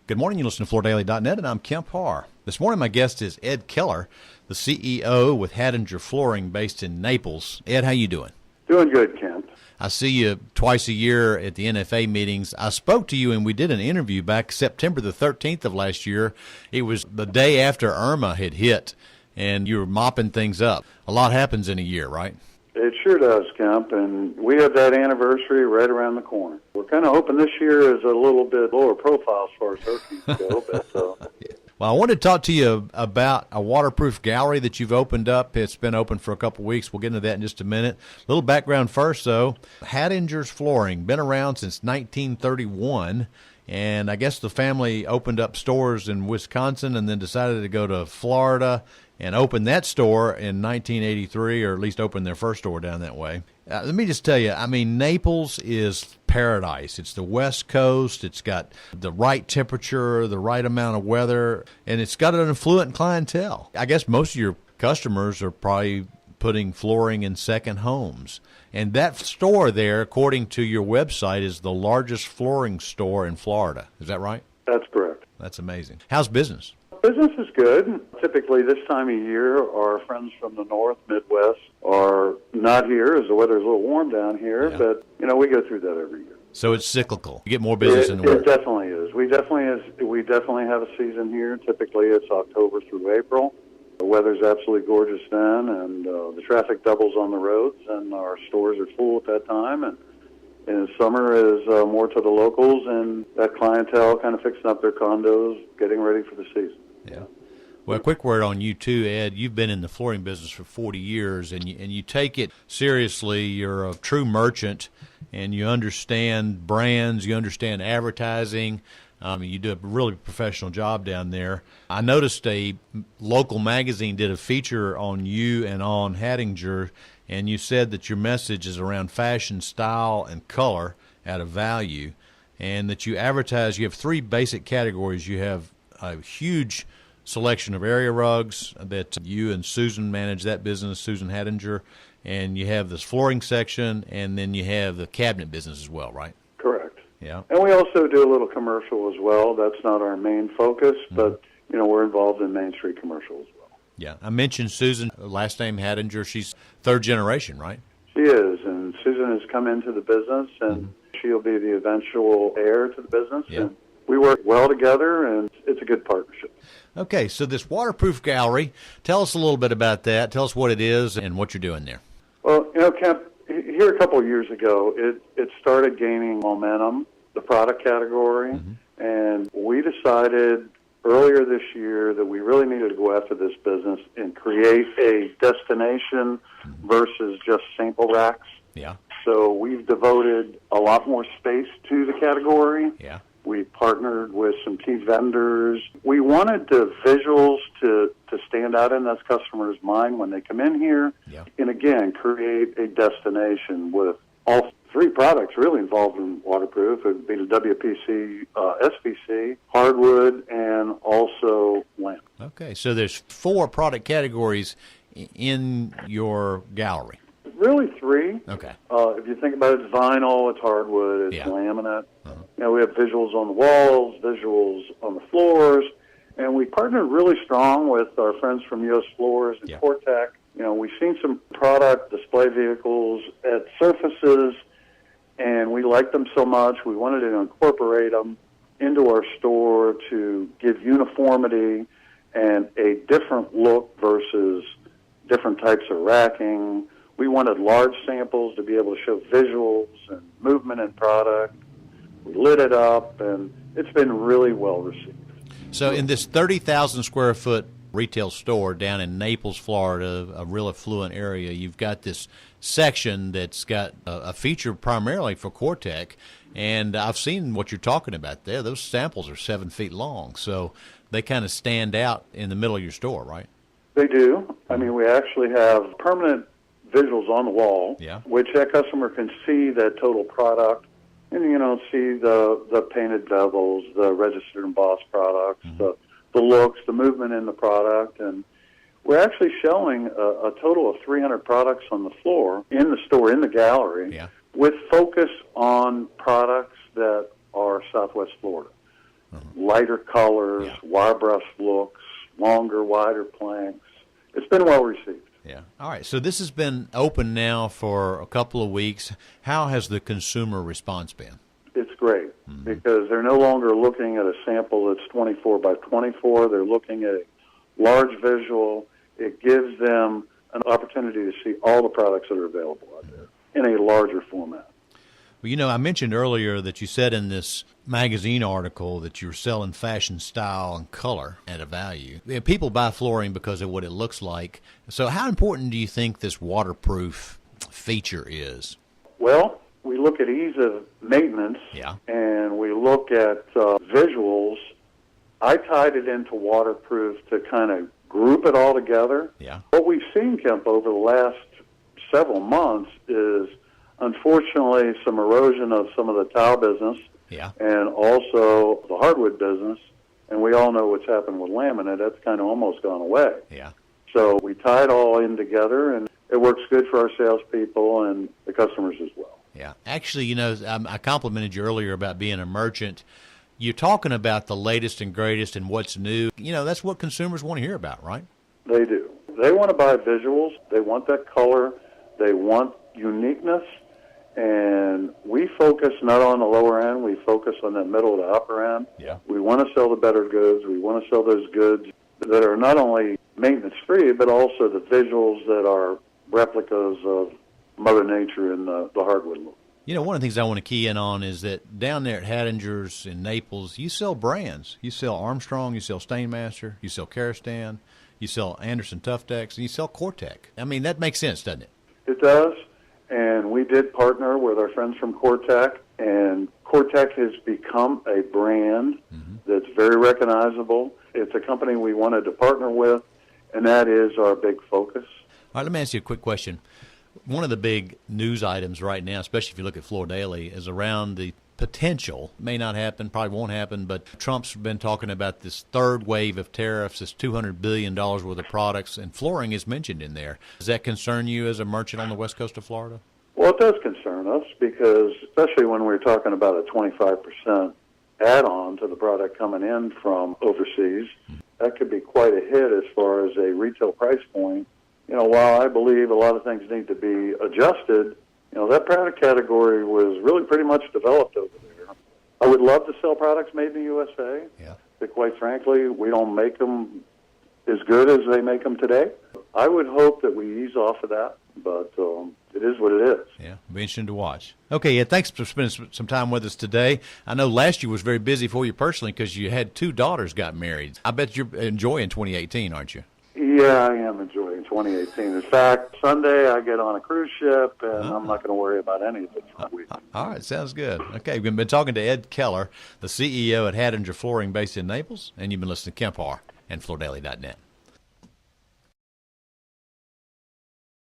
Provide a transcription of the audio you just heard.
Good morning. You listen to FloorDaily.net, and I'm Kemp Harr. This morning, my guest is Ed Keller, the CEO with Hadinger Flooring based in Naples. Ed, how you doing? Doing good, Kemp. I see you twice a year at the NFA meetings. I spoke to you, and we did an interview back September the 13th of last year. It was the day after Irma had hit, and you were mopping things up. A lot happens in a year, right? It sure does, Kemp, and we have that anniversary right around the corner. We're kind of hoping this year is a little bit lower profile as far as hurricanes go. Well, I wanted to talk to you about a waterproof gallery that you've opened up. It's been open for a couple of weeks. We'll get into that in just a minute. A little background first, though. Hadingers Flooring, been around since 1931, and I guess the family opened up stores in Wisconsin and then decided to go to Florida and opened that store in 1983, or at least opened their first store down that way. Let me just tell you, I mean, Naples is paradise. It's the West Coast. It's got the right temperature, the right amount of weather, and it's got an affluent clientele. I guess most of your customers are probably putting flooring in second homes. And that store there, according to your website, is the largest flooring store in Florida. Is that right? That's correct. That's amazing. How's business? Business is good. Typically this time of year, our friends from the North, Midwest are not here as the weather's a little warm down here, but, we go through that every year. So it's cyclical. You get more business in the winter. It definitely is. We definitely have a season here. Typically it's October through April. The weather's absolutely gorgeous then, and the traffic doubles on the roads, and our stores are full at that time. And summer is more to the locals, and that clientele kind of fixing up their condos, getting ready for the season. Yeah. Well, a quick word on you too, Ed. You've been in the flooring business for 40 years, and you take it seriously. You're a true merchant, and you understand brands, you understand advertising. You do a really professional job down there. I noticed a local magazine did a feature on you and on Hadinger, and you said that your message is around fashion, style, and color at a value, and that you advertise. You have three basic categories. You have a huge selection of area rugs that you and Susan manage that business, Susan Hadinger, and you have this flooring section, and then you have the cabinet business as well, right? Correct. Yeah. And we also do a little commercial as well. That's not our main focus, but, we're involved in Main Street commercial as well. Yeah. I mentioned Susan, last name Hadinger. She's third generation, right? She is, and Susan has come into the business, and she'll be the eventual heir to the business. Yeah. And we work well together, and it's a good partnership. Okay, so this waterproof gallery, tell us a little bit about that. Tell us what it is and what you're doing there. Well, Kemp, here a couple of years ago, it started gaining momentum, the product category, and we decided earlier this year that we really needed to go after this business and create a destination versus just sample racks. Yeah. So we've devoted a lot more space to the category. Yeah. We partnered with some key vendors. We wanted the visuals to stand out in those customers' mind when they come in here. Yeah. And again, create a destination with all three products really involved in waterproof. It would be the WPC, SPC, hardwood, and also lamp. Okay, so there's four product categories in your gallery. Really three. Okay. If you think about it, it's vinyl, it's hardwood, it's laminate. We have visuals on the walls, visuals on the floors, and we partnered really strong with our friends from U.S. Floors and Cortec. We've seen some product display vehicles at surfaces, and we liked them so much, we wanted to incorporate them into our store to give uniformity and a different look versus different types of racking. We wanted large samples to be able to show visuals and movement in product. We lit it up, and it's been really well received. So in this 30,000 square foot retail store down in Naples, Florida, a real affluent area, you've got this section that's got a feature primarily for Cortec, and I've seen what you're talking about there. Those samples are 7 feet long, so they kind of stand out in the middle of your store, right? They do. I mean, we actually have permanent visuals on the wall, which that customer can see that total product and, see the painted bezels, the registered embossed products, the looks, the movement in the product. And we're actually showing a total of 300 products on the floor in the store, in the gallery, with focus on products that are Southwest Florida. lighter colors, wire brush looks, longer, wider planks. It's been well received. Yeah. All right. So this has been open now for a couple of weeks. How has the consumer response been? It's great because they're no longer looking at a sample that's 24 by 24. They're looking at a large visual. It gives them an opportunity to see all the products that are available out there in a larger format. Well, you know, I mentioned earlier that you said in this magazine article that you're selling fashion, style, and color at a value. People buy flooring because of what it looks like. So how important do you think this waterproof feature is? Well, we look at ease of maintenance, and we look at visuals. I tied it into waterproof to kind of group it all together. Yeah. What we've seen, Kemp, over the last several months is, unfortunately, some erosion of some of the tile business and also the hardwood business. And we all know what's happened with laminate. That's kind of almost gone away. Yeah. So we tie it all in together, and it works good for our salespeople and the customers as well. Yeah. Actually, you know, I complimented you earlier about being a merchant. You're talking about the latest and greatest and what's new. You know, that's what consumers want to hear about, right? They do. They want to buy visuals. They want that color. They want uniqueness. And we focus not on the lower end. We focus on the middle to upper end. Yeah. We want to sell the better goods. We want to sell those goods that are not only maintenance-free, but also the visuals that are replicas of Mother Nature and the hardwood look. You know, one of the things I want to key in on is that down there at Hadingers in Naples, you sell brands. You sell Armstrong, you sell Stainmaster, you sell Karastan, you sell Anderson Tuftex, and you sell Cortec. I mean, that makes sense, doesn't it? It does, and we did partner with our friends from Cortec, and Cortec has become a brand that's very recognizable. It's a company we wanted to partner with, and that is our big focus. All right, let me ask you a quick question. One of the big news items right now, especially if you look at Floor Daily, is around the potential, may not happen, probably won't happen, but Trump's been talking about this third wave of tariffs, this $200 billion worth of products, and flooring is mentioned in there. Does that concern you as a merchant on the west coast of Florida? Well, it does concern us because, especially when we're talking about a 25% add-on to the product coming in from overseas, that could be quite a hit as far as a retail price point. You know, while I believe a lot of things need to be adjusted, you know, that product category was really pretty much developed over there. I would love to sell products made in the USA, but quite frankly, we don't make them as good as they make them today. I would hope that we ease off of that, but it is what it is. Yeah, it'll be interesting to watch. Okay, thanks for spending some time with us today. I know last year was very busy for you personally because you had 2 daughters got married. I bet you're enjoying 2018, aren't you? Yeah, I am enjoying 2018. In fact, Sunday I get on a cruise ship, and I'm not going to worry about anything for the week. All right, sounds good. Okay, we've been talking to Ed Keller, the CEO at Hadinger Flooring based in Naples, and you've been listening to Kemp Harr and FloorDaily.net.